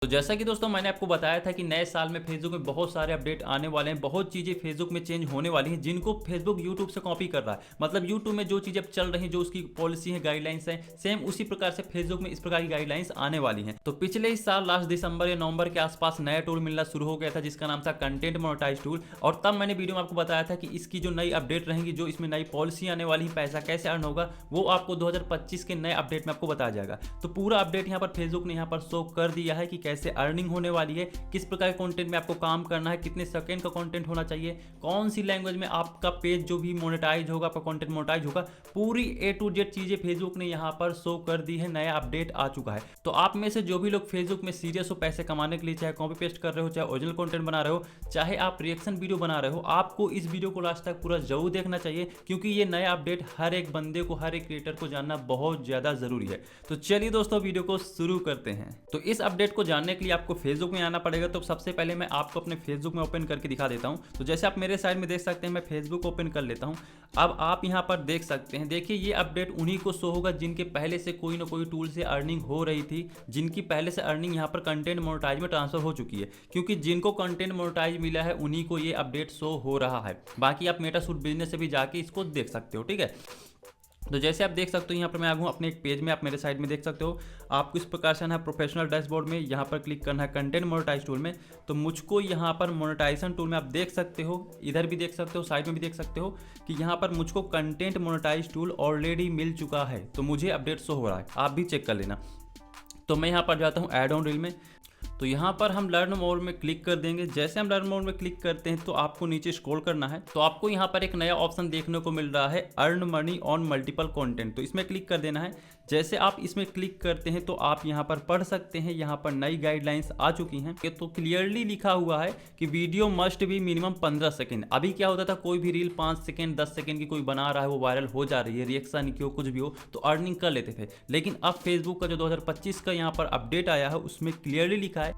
तो जैसा कि दोस्तों मैंने आपको बताया था कि नए साल में फेसबुक में बहुत सारे अपडेट आने वाले हैं, बहुत चीज़ें फेसबुक में चेंज होने वाली हैं जिनको फेसबुक यूट्यूब से कॉपी कर रहा है। मतलब यूट्यूब में जो चीज़ें अब चल रही हैं, जो उसकी पॉलिसी है, गाइडलाइंस हैं, सेम उसी प्रकार से फेसबुक में इस प्रकार की गाइडलाइंस आने वाली हैं। तो पिछले ही साल लास्ट दिसंबर या नवंबर के आसपास नया टूल मिलना शुरू हो गया था जिसका नाम था कंटेंट मोनेटाइज टूल। और तब मैंने वीडियो में आपको बताया था कि इसकी जो नई अपडेट रहेंगी, जो इसमें नई पॉलिसी आने वाली है, पैसा कैसे अर्न होगा, वो आपको 2025 के नए अपडेट में आपको बताया जाएगा। तो पूरा अपडेट यहाँ पर फेसबुक ने यहाँ पर शो कर दिया है कि कैसे अर्निंग होने वाली है, किस प्रकार के कंटेंट में आपको काम करना है, कितने सेकंड का कंटेंट होना चाहिए, कौन सी लैंग्वेज में आपका पेज जो भी मोनेटाइज होगा, आपका कंटेंट मोनेटाइज होगा, पूरी ए टू जेड चीजें फेसबुक ने यहाँ पर शो कर दी है। नया अपडेट आ चुका है। तो आप में से जो भी लोग फेसबुक में सीरियस हो पैसे कमाने के लिए, चाहे कॉपी पेस्ट कर रहे हो, चाहे ओरिजिनल कंटेंट बना रहे हो, चाहे आप रिएक्शन वीडियो बना रहे हो, आपको इस वीडियो को लास्ट तक पूरा जरूर देखना चाहिए क्योंकि ये नया अपडेट हर एक बंदे को, हर एक क्रिएटर को जानना बहुत ज्यादा जरूरी है। तो चलिए दोस्तों वीडियो को शुरू करते हैं। तो इस अपडेट को जानने के लिए आपको फेसबुक में आना पड़ेगा। तो सबसे पहले मैं आपको अपने फेसबुक में ओपन करके दिखा देता हूं। तो जैसे आप मेरे साइड में देख सकते हैं, मैं फेसबुक ओपन कर लेता हूं। अब आप यहां पर देख सकते हैं, देखिए ये अपडेट उन्हीं को शो होगा जिनके पहले से कोई ना कोई टूल से अर्निंग हो रही थी, जिनकी पहले से अर्निंग यहां पर कंटेंट मोनेटाइज में ट्रांसफर हो चुकी है। क्योंकि जिनको कंटेंट मोनेटाइज मिला है उन्हीं को ये अपडेट शो हो रहा है। बाकी आप मेटासूट बिजनेस से भी जाके इसको देख सकते हो, ठीक है। तो जैसे आप देख सकते हो, यहाँ पर मैं आ गया हूँ अपने एक पेज में, आप मेरे साइड में देख सकते हो। आपको इस प्रकार से आना है प्रोफेशनल डैशबोर्ड में, यहाँ पर क्लिक करना है कंटेंट मोनेटाइज टूल में। तो मुझको यहाँ पर मोनेटाइजेशन टूल में आप देख सकते हो, इधर भी देख सकते हो, साइड में भी देख सकते हो कि यहाँ पर मुझको कंटेंट मोनेटाइज टूल ऑलरेडी मिल चुका है। तो मुझे अपडेट शो हो रहा है, आप भी चेक कर लेना। तो मैं यहाँ पर जाता हूँ ऐड ऑन रील में। तो यहाँ पर हम लर्न मोर में क्लिक कर देंगे। जैसे हम लर्न मोर में क्लिक करते हैं तो आपको नीचे स्क्रॉल करना है। तो आपको यहाँ पर एक नया ऑप्शन देखने को मिल रहा है, earn money on multiple content. तो इसमें क्लिक कर देना है। जैसे आप इसमें क्लिक करते हैं तो आप यहाँ पर पढ़ सकते हैं, यहाँ पर नई गाइडलाइंस आ चुकी हैं। तो क्लियरली लिखा हुआ है कि वीडियो मस्ट भी मिनिमम 15 सेकेंड। अभी क्या होता था, कोई भी रील 5 सेकेंड 10 सेकेंड की कोई बना रहा है, वो वायरल हो जा रही है, रिएक्शन की हो, कुछ भी हो, तो अर्निंग कर लेते थे। लेकिन अब फेसबुक का जो 2025 का यहाँ पर अपडेट आया है उसमें क्लियरली लिखा है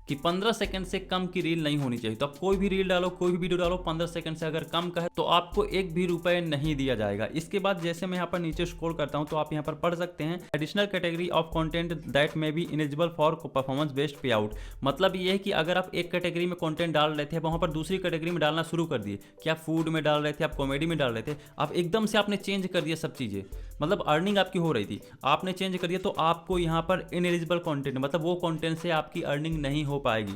कि 15 सेकंड से कम की रील नहीं होनी चाहिए। तो आप कोई भी रील डालो, कोई भी वीडियो डालो, 15 सेकंड से अगर कम का है तो आपको एक भी रुपए नहीं दिया जाएगा। इसके बाद जैसे मैं यहाँ पर नीचे स्क्रॉल करता हूँ तो आप यहाँ पर पढ़ सकते हैं, additional category of content that may be eligible for performance based पे आउट। मतलब ये है कि अगर आप एक कैटेगरी में कंटेंट डाल रहे थे, वहां पर दूसरी कैटेगरी में डालना शुरू कर दिए, कि आप फूड में डाल रहे थे, आप कॉमेडी में डाल रहे थे, आप एकदम से आपने चेंज कर दिया सब चीजें, मतलब अर्निंग आपकी हो रही थी, आपने चेंज कर दिया, तो आपको यहाँ पर इनएलिजिबल कंटेंट, मतलब वो कंटेंट से आपकी अर्निंग नहीं हो पाएगी।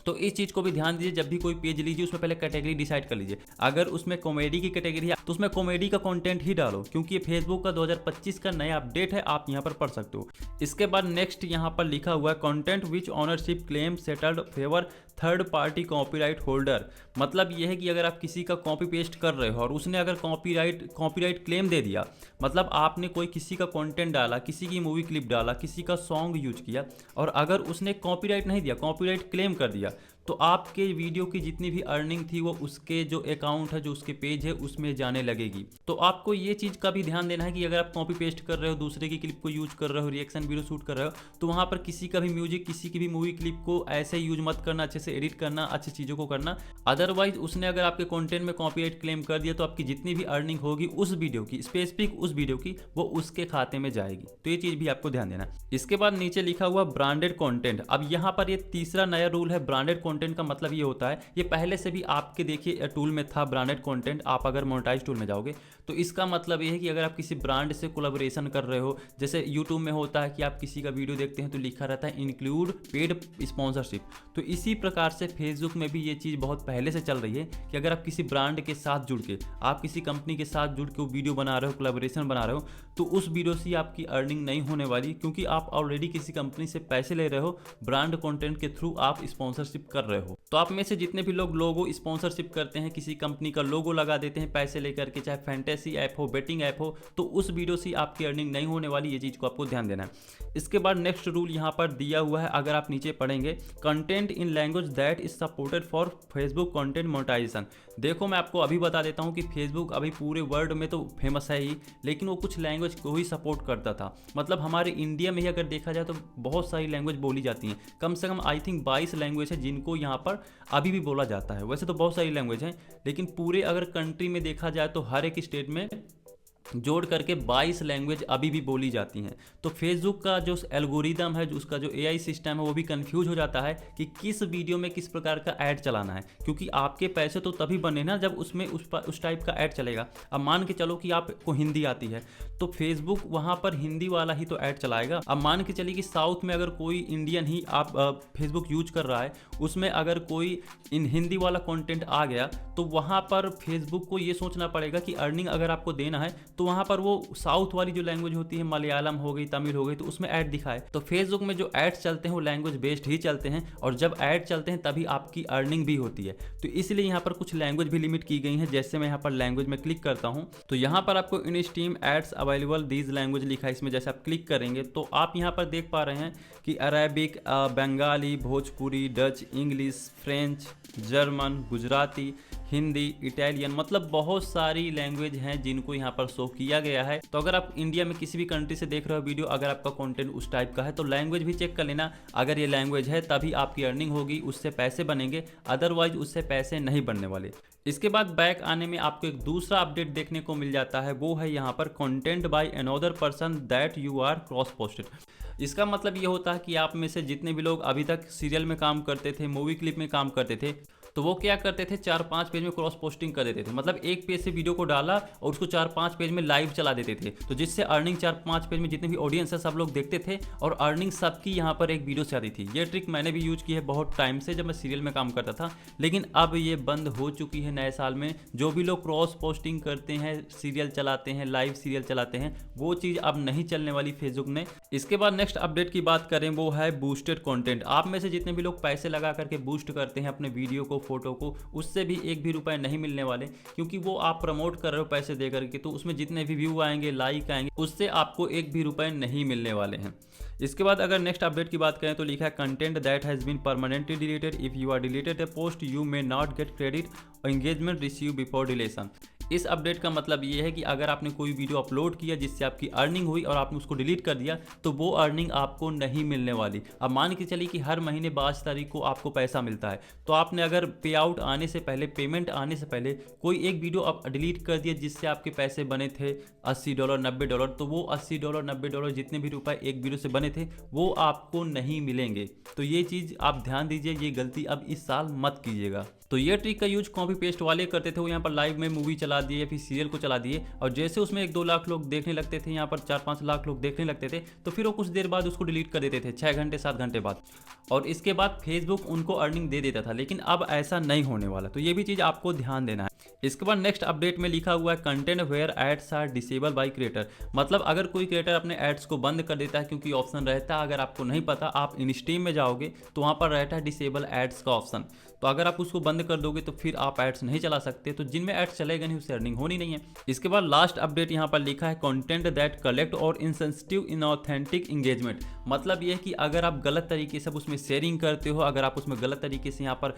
तो इस चीज़ को भी ध्यान दीजिए, जब भी कोई पेज लीजिए उसमें पहले कैटेगरी डिसाइड कर लीजिए। अगर उसमें कॉमेडी की कैटेगरी है तो उसमें कॉमेडी का कंटेंट ही डालो, क्योंकि ये फेसबुक का 2025 का नया अपडेट है, आप यहाँ पर पढ़ सकते हो। इसके बाद नेक्स्ट यहाँ पर लिखा हुआ है content which ownership claim settled favour third party copyright holder. मतलब ये है कि अगर आप किसी का कॉपी पेस्ट कर रहे हो और उसने अगर कॉपीराइट क्लेम दे दिया, मतलब आपने कोई किसी का कंटेंट डाला, किसी की मूवी क्लिप डाला, किसी का सॉन्ग यूज किया, और अगर उसने कॉपीराइट नहीं दिया, कॉपीराइट क्लेम कर दिया, तो आपके वीडियो की जितनी भी अर्निंग थी वो उसके जो अकाउंट है, जो उसके पेज है, उसमें जाने लगेगी। तो आपको ये चीज़ का भी ध्यान देना है कि अगर आप कॉपी पेस्ट कर रहे हो, दूसरे की क्लिप को यूज कर रहे हो, रिएक्शन वीडियो शूट कर रहे हो, तो वहाँ पर किसी का भी म्यूजिक, किसी की भी मूवी क्लिप को ऐसे यूज मत करना, अच्छे से एडिट करना, अच्छी चीज़ों को करना। अदरवाइज उसने अगर आपके कंटेंट में कॉपीराइट क्लेम कर दिया तो आपकी जितनी भी अर्निंग होगी उस वीडियो की, स्पेसिफिक उस वीडियो की, वो उसके खाते में जाएगी। तो ये चीज़ भी आपको ध्यान देना। इसके बाद नीचे लिखा हुआ ब्रांडेड कंटेंट। अब यहाँ पर ये तीसरा नया रूल है। ब्रांडेड कंटेंट का मतलब ये होता है, ये पहले से भी आपके देखिए टूल में था ब्रांडेड कंटेंट। आप अगर मोनेटाइज टूल में जाओगे तो इसका मतलब ये है कि अगर आप किसी ब्रांड से कोलैबोरेशन कर रहे हो, जैसे यूट्यूब में होता है कि आप किसी का वीडियो देखते हैं तो लिखा रहता है इंक्लूड पेड स्पॉन्सरशिप, तो इसी प्रकार से फेसबुक में भी ये चीज़ बहुत पहले से चल रही है कि अगर आप किसी ब्रांड के साथ जुड़ के, आप किसी कंपनी के साथ जुड़ के वो वीडियो बना रहे हो, कोलैबोरेशन बना रहे हो, तो उस वीडियो से आपकी अर्निंग नहीं होने वाली, क्योंकि आप ऑलरेडी किसी कंपनी से पैसे ले रहे हो, ब्रांड कंटेंट के थ्रू आप स्पॉन्सरशिप कर रहे हो। तो आप में से जितने भी लोग लोगो स्पॉन्सरशिप करते हैं, किसी कंपनी का लोगो लगा देते हैं पैसे लेकर के, चाहे फैंटेसी ऐप हो, बेटिंग ऐप हो, तो उस वीडियो से आपकी अर्निंग नहीं होने वाली। ये चीज़ को आपको ध्यान देना है। इसके बाद नेक्स्ट रूल यहाँ पर दिया हुआ है, अगर आप नीचे पढ़ेंगे, content in language that is supported for Facebook content monetization. देखो मैं आपको अभी बता देता हूँ कि फेसबुक अभी पूरे वर्ल्ड में तो फेमस है ही, लेकिन वो कुछ लैंग्वेज को ही सपोर्ट करता था। मतलब हमारे इंडिया में ही अगर देखा जाए तो बहुत सारी लैंग्वेज बोली जाती हैं, कम से कम आई थिंक 22 लैंग्वेज है जिनको यहाँ पर अभी भी बोला जाता है। वैसे तो बहुत सारी लैंग्वेज हैं, लेकिन पूरे अगर कंट्री में देखा जाए तो हर एक स्टेट में जोड़ करके 22 लैंग्वेज अभी भी बोली जाती हैं। तो फेसबुक का जो एल्गोरिदम है, जो उसका जो एआई सिस्टम है, वो भी कंफ्यूज हो जाता है कि किस वीडियो में किस प्रकार का ऐड चलाना है, क्योंकि आपके पैसे तो तभी बने ना जब उसमें उस टाइप का ऐड चलेगा। अब मान के चलो कि आपको हिंदी आती है तो फेसबुक वहाँ पर हिंदी वाला ही तो ऐड चलाएगा। अब मान के चलिए कि साउथ में अगर कोई इंडियन ही आप फेसबुक यूज कर रहा है, उसमें अगर कोई इन हिंदी वाला कंटेंट आ गया तो वहाँ पर फेसबुक को ये सोचना पड़ेगा कि अर्निंग अगर आपको देना है तो वहाँ पर वो साउथ वाली जो लैंग्वेज होती है, मलयालम हो गई, तमिल हो गई, तो उसमें ऐड दिखाए। तो फेसबुक में जो ऐड्स चलते हैं वो लैंग्वेज बेस्ड ही चलते हैं, और जब ऐड चलते हैं तभी आपकी अर्निंग भी होती है। तो इसलिए यहाँ पर कुछ लैंग्वेज भी लिमिट की गई है। जैसे मैं यहाँ पर लैंग्वेज में क्लिक करता हूँ तो यहाँ पर आपको in stream ads available these language लिखा है। इसमें जैसे आप क्लिक करेंगे तो आप यहाँ पर देख पा रहे हैं कि Arabic, Bengali, Bhojpuri, Dutch, English, French, German, Gujarati, Hindi, Italian, मतलब बहुत सारी लैंग्वेज हैं जिनको यहाँ पर शो किया गया है। तो अगर आप इंडिया में किसी भी कंट्री से देख रहे हो वीडियो, अगर आपका कंटेंट उस टाइप का है तो लैंग्वेज भी चेक कर लेना। अगर ये लैंग्वेज है तभी आपकी अर्निंग होगी, उससे पैसे बनेंगे, अदरवाइज उससे पैसे नहीं बनने वाले। इसके बाद बैक आने में आपको एक दूसरा अपडेट देखने को मिल जाता है, वो है यहाँ पर content by another person that you are cross posted. इसका मतलब ये होता है कि आप में से जितने भी लोग अभी तक सीरियल में काम करते थे, मूवी क्लिप में काम करते थे, तो वो क्या करते थे, 4-5 पेज में क्रॉस पोस्टिंग कर देते थे। मतलब एक पेज से वीडियो को डाला और उसको 4-5 पेज में लाइव चला देते थे, तो जिससे अर्निंग 4-5 पेज में जितने भी ऑडियंस है सब लोग देखते थे और अर्निंग सबकी यहाँ पर एक वीडियो से आती थी। ये ट्रिक मैंने भी यूज की है बहुत टाइम से, जब मैं सीरियल में काम करता था, लेकिन अब ये बंद हो चुकी है नए साल में। जो भी लोग क्रॉस पोस्टिंग करते हैं, सीरियल चलाते हैं, लाइव सीरियल चलाते हैं, वो चीज़ अब नहीं चलने वाली फेसबुक ने। इसके बाद नेक्स्ट अपडेट की बात करें, वो है बूस्टेड कंटेंट। आप में से जितने भी लोग पैसे लगा करके बूस्ट करते हैं अपने वीडियो को, फोटो को, उससे भी एक भी रुपए नहीं मिलने वाले, क्योंकि वो आप प्रमोट कर रहे हो पैसे दे करके, तो उसमें जितने भी व्यू आएंगे, लाइक आएंगे, उससे आपको एक भी रुपए नहीं मिलने वाले हैं। इसके बाद अगर नेक्स्ट अपडेट की बात करें तो लिखा है content that has been permanently deleted, if you are deleted the post you may not get credit और एंगेजमेंट रिसीव बिफोर डिलीशन। इस अपडेट का मतलब ये है कि अगर आपने कोई वीडियो अपलोड किया जिससे आपकी अर्निंग हुई और आपने उसको डिलीट कर दिया तो वो अर्निंग आपको नहीं मिलने वाली। अब मान के चलिए कि हर महीने 22 तारीख को आपको पैसा मिलता है, तो आपने अगर पे आउट आने से पहले, पेमेंट आने से पहले कोई एक वीडियो आप डिलीट कर दिया जिससे आपके पैसे बने थे $80, $90, तो वो $80, $90 जितने भी रुपए एक वीडियो से बने थे वो आपको नहीं मिलेंगे। तो ये चीज़ आप ध्यान दीजिए, ये गलती अब इस साल मत कीजिएगा। तो ये ट्रिक का यूज कॉपी पेस्ट वाले करते थे, वो यहाँ पर लाइव में मूवी चला दिए या फिर सीरियल को चला दिए, और जैसे उसमें 1-2 लाख लोग देखने लगते थे, यहाँ पर 4-5 लाख लोग देखने लगते थे, तो फिर वो कुछ देर बाद उसको डिलीट कर देते थे, 6 घंटे 7 घंटे बाद, और इसके बाद फेसबुक उनको अर्निंग दे देता था। लेकिन अब ऐसा नहीं होने वाला, तो ये भी चीज़ आपको ध्यान देना है। इसके बाद नेक्स्ट अपडेट में लिखा हुआ है content where ads are disable by creator. मतलब अगर कोई क्रिएटर अपने एड्स को बंद कर देता है, क्योंकि ऑप्शन रहता है, अगर आपको नहीं पता, आप इन स्ट्रीम में जाओगे तो वहाँ पर रहता है डिसेबल एड्स का ऑप्शन, तो अगर आप उसको बंद कर दोगे तो फिर आप एड्स नहीं चला सकते, तो जिनमें एड्स चलेगा नहीं उससे अर्निंग होनी नहीं है। इसके बाद लास्ट अपडेट यहाँ पर लिखा है कंटेंट दैट कलेक्ट और इनसेंसिटिव इनऑथेंटिक एंगेजमेंट। मतलब ये है कि अगर आप गलत तरीके से उसमें शेयरिंग करते हो, अगर आप उसमें गलत तरीके से यहाँ पर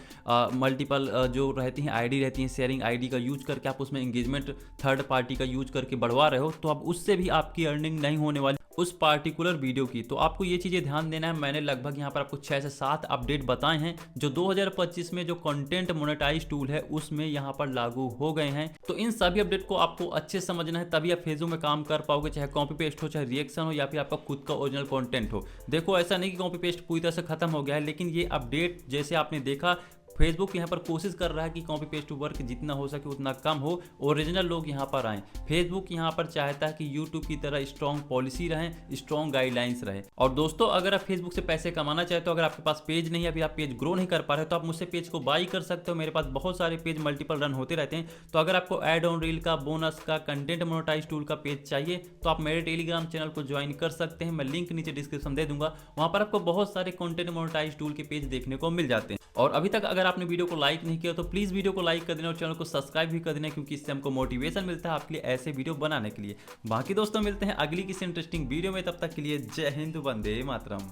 मल्टीपल जो रहती हैं आईडी रहती हैं, शेयरिंग आईडी का यूज करके आप उसमें एंगेजमेंट थर्ड पार्टी का यूज करके बढ़वा रहे हो, तो अब उससे भी आपकी अर्निंग नहीं होने वाली उस पार्टिकुलर वीडियो की। तो आपको ये चीज़ें ध्यान देना है। मैंने लगभग यहाँ पर आपको 6 से 7 अपडेट बताए हैं जो 2025 में जो कंटेंट मोनेटाइज टूल है उसमें यहाँ पर लागू हो गए हैं। तो इन सभी अपडेट को आपको अच्छे से समझना है, तभी आप फेसबुक में काम कर पाओगे, चाहे कॉपी पेस्ट हो, चाहे रिएक्शन हो, या फिर आपका खुद का ओरिजिनल कंटेंट हो। देखो ऐसा नहीं कि कॉपी पेस्ट पूरी तरह से खत्म हो गया है, लेकिन ये अपडेट जैसे आपने देखा, फेसबुक यहाँ पर कोशिश कर रहा है कि कॉपी पेस्ट वर्क जितना हो सके उतना कम हो, ओरिजिनल लोग यहाँ पर आएँ। फेसबुक यहाँ पर चाहता है कि यूट्यूब की तरह स्ट्रॉन्ग पॉलिसी रहे, स्ट्रॉन्ग गाइडलाइंस रहे। और दोस्तों अगर आप फेसबुक से पैसे कमाना चाहते हो, अगर आपके पास पेज नहीं है, अभी आप पेज ग्रो नहीं कर पा रहे हो, तो आप मुझसे पेज को बाई कर सकते हो। मेरे पास बहुत सारे पेज मल्टीपल रन होते रहते हैं। तो अगर आपको एड ऑन रील का, बोनस का, कंटेंट मोनेटाइज टूल का पेज चाहिए तो आप मेरे टेलीग्राम चैनल को ज्वाइन कर सकते हैं। मैं लिंक नीचे डिस्क्रिप्शन दे दूंगा, वहाँ पर आपको बहुत सारे कंटेंट मोनेटाइज टूल के पेज देखने को मिल जाते हैं। और अभी तक अगर आपने वीडियो को लाइक नहीं किया तो प्लीज़ वीडियो को लाइक कर देना और चैनल को सब्सक्राइब भी कर देना, क्योंकि इससे हमको मोटिवेशन मिलता है आपके लिए ऐसे वीडियो बनाने के लिए। बाकी दोस्तों मिलते हैं अगली किसी इंटरेस्टिंग वीडियो में, तब तक के लिए जय हिंद, वंदे मातरम।